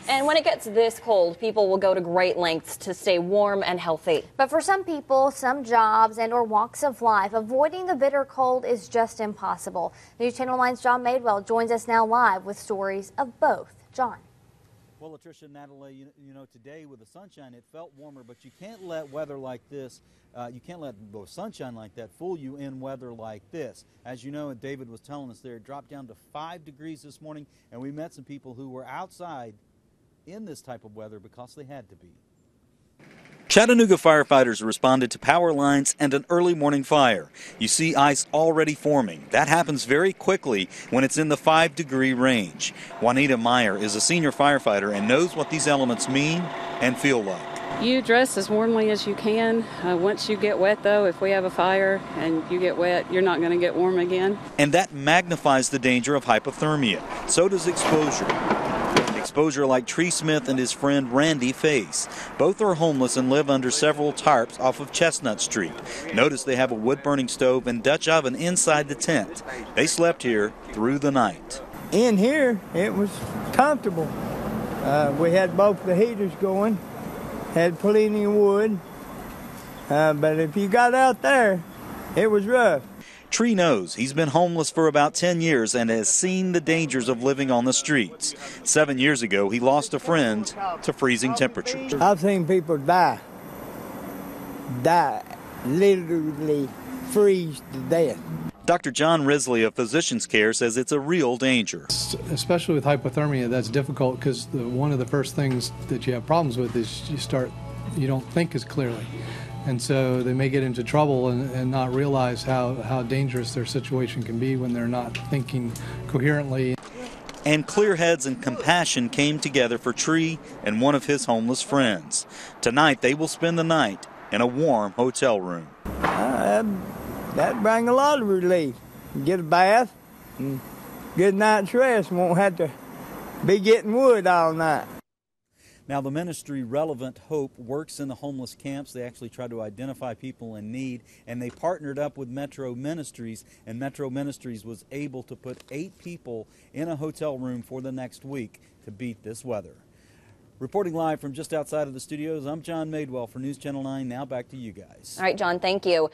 And when it gets this cold, people will go to great lengths to stay warm and healthy. But for some people, some jobs and or walks of life, avoiding the bitter cold is just impossible. News Channel 9's John Madewell joins us now live with stories of both. John. Well, Latricia and Natalie, you know, today with the sunshine, it felt warmer, but you can't let weather like this, you can't let the sunshine like that fool you in weather like this. As you know, and David was telling us there, it dropped down to 5 degrees this morning, and we met some people who were outside in this type of weather because they had to be. Chattanooga firefighters responded to power lines and an early morning fire. You see ice already forming. That happens very quickly when it's in the 5-degree range. Juanita Meier is a senior firefighter and knows what these elements mean and feel like. You dress as warmly as you can. Once you get wet, though, if we have a fire and you get wet, you're not going to get warm again. And that magnifies the danger of hypothermia. So does exposure. Exposure like Tree Smith and his friend Randy face. Both are homeless and live under several tarps off of Chestnut Street. Notice they have a wood-burning stove and Dutch oven inside the tent. They slept here through the night. In here, it was comfortable. We had both the heaters going, had plenty of wood, but if you got out there, it was rough. Tree knows he's been homeless for about 10 years and has seen the dangers of living on the streets. 7 years ago, he lost a friend to freezing temperatures. I've seen people die, literally freeze to death. Dr. John Risley of Physicians Care says it's a real danger. Especially with hypothermia, that's difficult because one of the first things that you have problems with is you don't think as clearly. And so they may get into trouble and not realize how dangerous their situation can be when they're not thinking coherently. And clear heads and compassion came together for Tree and one of his homeless friends. Tonight they will spend the night in a warm hotel room. That'd bring a lot of relief. Get a bath, and good night's rest. Won't have to be getting wood all night. Now, the ministry Relevant Hope works in the homeless camps. They actually try to identify people in need, and they partnered up with Metro Ministries, and Metro Ministries was able to put 8 people in a hotel room for the next week to beat this weather. Reporting live from just outside of the studios, I'm John Madewell for News Channel 9. Now back to you guys. All right, John, thank you.